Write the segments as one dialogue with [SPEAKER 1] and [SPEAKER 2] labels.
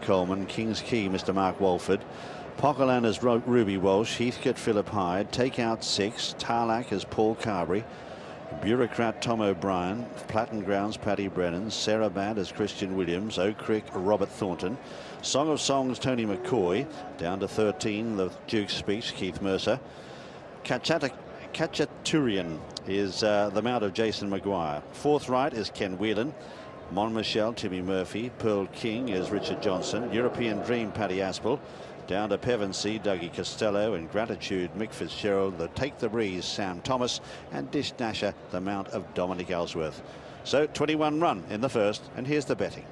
[SPEAKER 1] Coleman, King's Quay, Mr. Mark Walford. Poquelan is Ruby Walsh, Heathcote Philip Hyde, Take Out 6, Tarlac is Paul Carberry, Bureaucrat Tom O'Brien, Platten Grounds Paddy Brennan, Serabad is Christian Williams, Oak Creek Robert Thornton, Song of Songs Tony McCoy, down to 13 the Duke's Speech Keith Mercer. Khatchaturian is the mount of Jason Maguire. Fourth right is Ken Whelan. Monmichel Timmy Murphy. Pearl King is Richard Johnson. European Dream Paddy Aspel. Down to Pevensey, Dougie Costello, and Gratitude, Mick Fitzgerald, the Take the Breeze, Sam Thomas, and Dish Dasher, the mount of Dominic Ellsworth. So 21 run in the first, and here's the betting.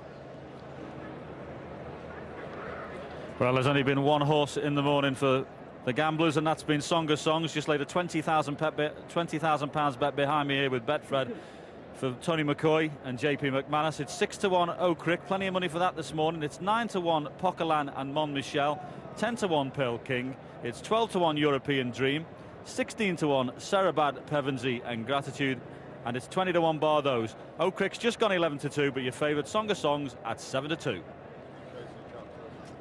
[SPEAKER 2] Well, there's only been one horse in the morning for the gamblers, and that's been Song of Songs. Just laid a £20,000 bet behind me here with Betfred for Tony McCoy and JP McManus. It's 6-1 Oak Creek, plenty of money for that this morning. It's 9-1 Poquelan and Monmichel, 10-1 Pearl King. It's 12-1 European Dream, 16-1 Serabad, Pevensey and Gratitude, and it's 20-1 bar those. Oak Creek's just gone 11-2, but your favourite Song of Songs at 7-2.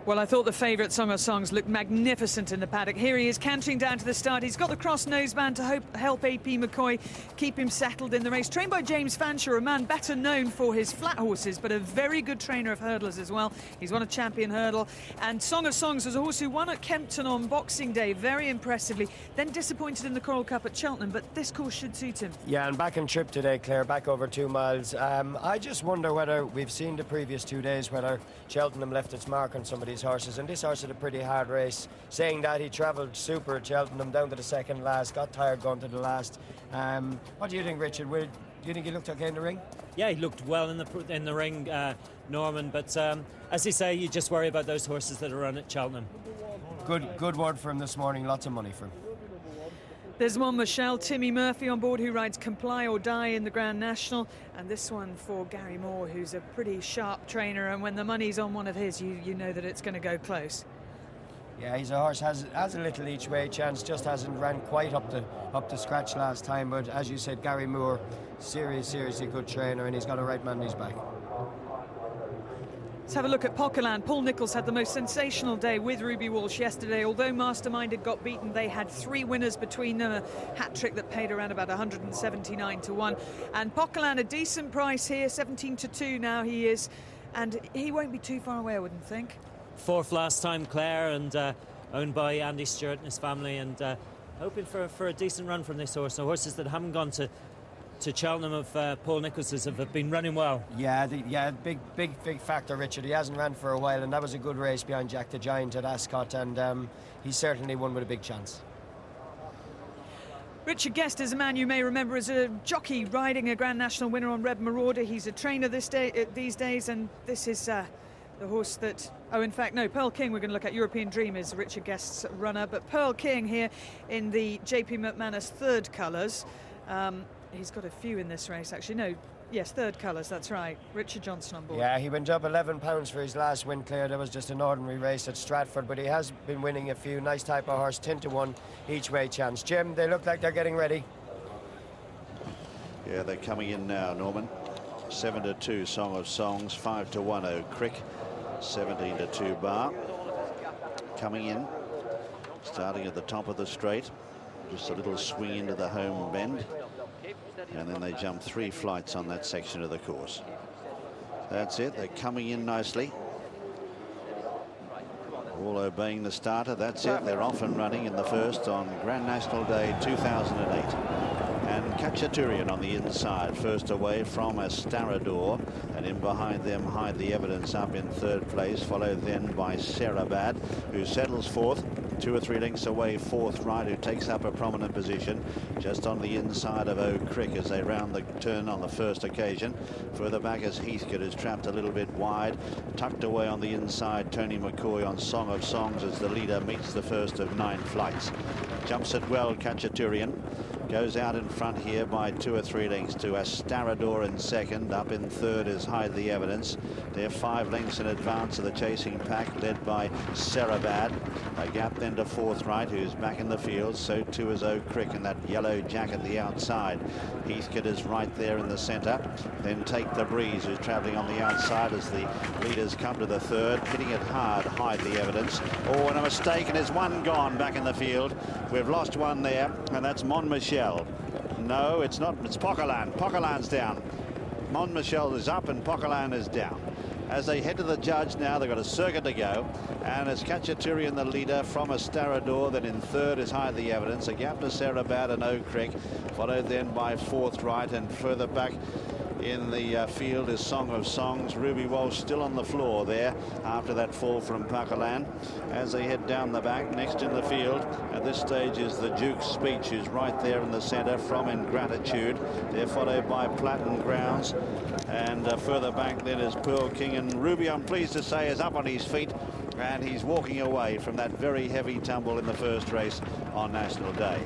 [SPEAKER 3] Well, I thought the favourite Song of Songs looked magnificent in the paddock. Here he is cantering down to the start. He's got the cross noseband to help AP McCoy keep him settled in the race. Trained by James Fanshawe, a man better known for his flat horses, but a very good trainer of hurdlers as well. He's won a champion hurdle. And Song of Songs was a horse who won at Kempton on Boxing Day very impressively. Then disappointed in the Coral Cup at Cheltenham, but this course should suit him.
[SPEAKER 4] Yeah, and back in trip today, Claire, back over 2 miles. I just wonder whether we've seen the previous 2 days whether Cheltenham left its mark on some of these horses, and this horse had a pretty hard race. Saying that, he travelled super at Cheltenham down to the second last, got tired going to the last. What do you think, Richard? Do you think he looked okay in the ring?
[SPEAKER 5] Yeah, he looked well in the ring, Norman, but as you say, you just worry about those horses that are run at Cheltenham.
[SPEAKER 4] Good word for him this morning, lots of money for him.
[SPEAKER 3] There's Monmichel, Timmy Murphy on board, who rides Comply or Die in the Grand National, and this one for Gary Moore, who's a pretty sharp trainer, and when the money's on one of his, you know that it's going to go close.
[SPEAKER 4] Yeah, he's a horse, has a little each way chance, just hasn't ran quite up to scratch last time, but as you said, Gary Moore, seriously good trainer, and he's got a right man on his back.
[SPEAKER 3] Let's have a look at Poquelan. Paul Nicholls had the most sensational day with Ruby Walsh yesterday. Although Mastermind had got beaten, they had 3 winners between them, a hat-trick that paid around about 179-1. And Poquelan, a decent price here, 17-2 now he is, and he won't be too far away, I wouldn't think. 4th
[SPEAKER 5] last time, Claire, and owned by Andy Stewart and his family, and hoping for a decent run from this horse. So horses that haven't gone to Cheltenham of Paul Nichols's have been running well.
[SPEAKER 4] Yeah, big factor, Richard. He hasn't ran for a while, and that was a good race behind Jack the Giant at Ascot, and he certainly won with a big chance.
[SPEAKER 3] Richard Guest is a man you may remember as a jockey riding a Grand National winner on Red Marauder. He's a trainer these days, and this is the horse that... Oh, in fact, no, Pearl King we're going to look at. European Dream is Richard Guest's runner, but Pearl King here in the JP McManus 3rd colours. He's got a few in this race, actually. No, yes, 3rd colours, that's right. Richard Johnson on board.
[SPEAKER 4] Yeah, he went up £11 for his last win, Claire. That was just an ordinary race at Stratford, but he has been winning a few. Nice type of horse, 10-1 each way chance. Jim, they look like they're getting ready.
[SPEAKER 1] Yeah, they're coming in now, Norman. 7-2 Song of Songs, 5-1 Oak Creek, 17-2 bar. Coming in, starting at the top of the straight. Just a little swing into the home bend, and then they jump 3 flights on that section of the course. That's it, they're coming in nicely. All obeying the starter, that's it, they're off and running in the first on Grand National Day 2008. And Khatchaturian on the inside, first away from Astarador, and in behind them Hide the Evidence up in 3rd place, followed then by Serabad, who settles 4th. 2 or 3 lengths away, 4th right, who takes up a prominent position just on the inside of Oak Creek as they round the turn on the first occasion. Further back as Heathcote is trapped a little bit wide. Tucked away on the inside, Tony McCoy on Song of Songs as the leader meets the first of 9 flights. Jumps it well, Khatchaturian. goes out in front here by 2 or 3 lengths to Astarador in second. Up in third is Hide the Evidence. They're 5 lengths in advance of the chasing pack, led by Serabad. A gap then to Forthright, who's back in the field. So too is Oak Crick in that yellow jacket the outside. Heathcote is right there in the centre. Then Take the Breeze, who's travelling on the outside as the leaders come to the third. Hitting it hard, Hide the Evidence. Oh, and a mistake, and there's one gone back in the field. We've lost one there, and that's Monmichel. No, it's not. It's Poquelin. Poquelin's down. Monmichel is up and Poquelin is down. As they head to the judge now, they've got a circuit to go, and it's Khatchaturian the leader from Astarador. Then in third is Hide the Evidence. A gap to Serabad and Oak Crick, followed then by Forthright, and further back in the field is Song of Songs. Ruby Walsh still on the floor there after that fall from Poquelin. As they head down the back, next in the field at this stage is the Duke's Speech, who's right there in the centre from Ingratitude. They're followed by Platinum Grounds, and further back then is Pearl King. And Ruby, I'm pleased to say, is up on his feet, and he's walking away from that very heavy tumble in the first race on National Day.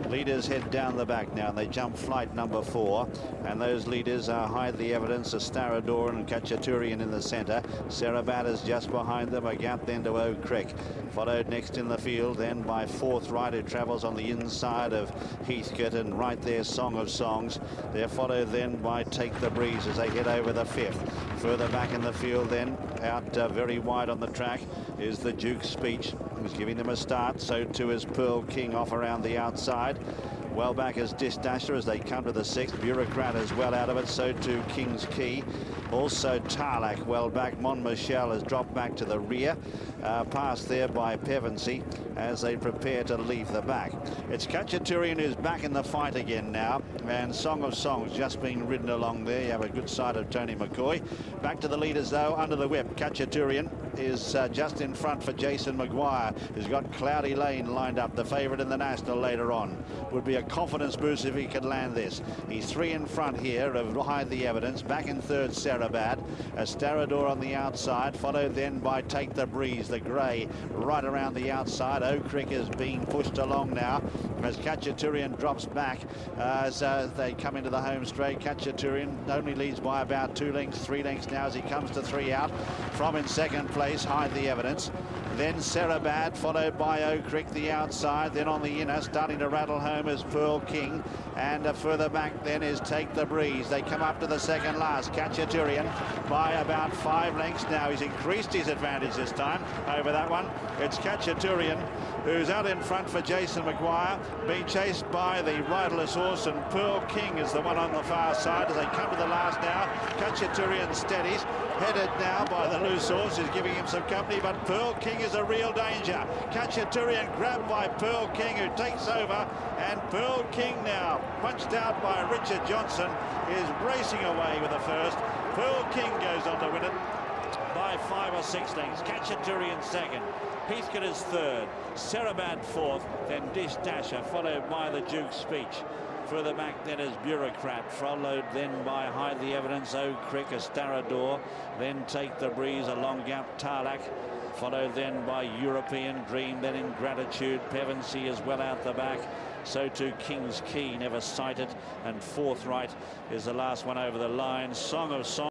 [SPEAKER 1] Leaders head down the back now, and they jump flight number 4, and those leaders are Hide the Evidence, Astarador and Khatchaturian in the centre. Serabad is just behind them, a gap then to Oak Crick, followed next in the field then by Forthright, who travels on the inside of Heathcote, and right there Song of Songs. They're followed then by Take the Breeze as they head over the 5th. Further back in the field then, out very wide on the track, is the Duke's Speech, who's giving them a start. So too is Pearl King off around the outside. Well back is Disdasher as they come to the 6th. Bureaucrat is well out of it, so too King's Key. Also Tarlac well back. Monmichel has dropped back to the rear, passed there by Pevensey as they prepare to leave the back. It's Khatchaturian who's back in the fight again now, and Song of Songs just being ridden along there. You have a good sight of Tony McCoy. Back to the leaders though, under the whip. Khatchaturian is just in front for Jason Maguire, who's got Cloudy Lane lined up, the favourite in the National later on. Would be a confidence boost if he could land this. He's 3 in front here of Hide the Evidence. Back in third, Serabad. Astarador on the outside, followed then by Take the Breeze, the grey, right around the outside. Oak Crick is being pushed along now as Khatchaturian drops back as they come into the home straight. Khatchaturian only leads by about 2 lengths, 3 lengths now as he comes to 3 out. From in second place, Hide the Evidence. Then Serabad, followed by Oak Crick the outside. Then on the inner, starting to rattle home, is Pearl King. And further back then is Take the Breeze. They come up to the second last. Khatchaturian by about 5 lengths now. He's increased his advantage this time over that one. It's Khatchaturian who's out in front for Jason Maguire, being chased by the riderless horse, and Pearl King is the one on the far side as they come to the last now. Khatchaturian steadies, headed now by the loose horse, who's giving him some company, but Pearl King is a real danger. Khatchaturian grabbed by Pearl King, who takes over, and Pearl King now, punched out by Richard Johnson, is racing away with the first. Pearl King goes on to win it by 5 or 6 lengths. Khatchaturian second, Heathcote is third, Serabad fourth, then Disdasher, followed by the Duke's Speech. Further back then is Bureaucrat, followed then by Hide the Evidence, Oak Crick, Astarador, then Take the Breeze, a long gap, Tarlac, followed then by European Dream, then Ingratitude. Pevensey is well out the back, so too King's Key, never sighted, and Forthright is the last one over the line. Song of Songs.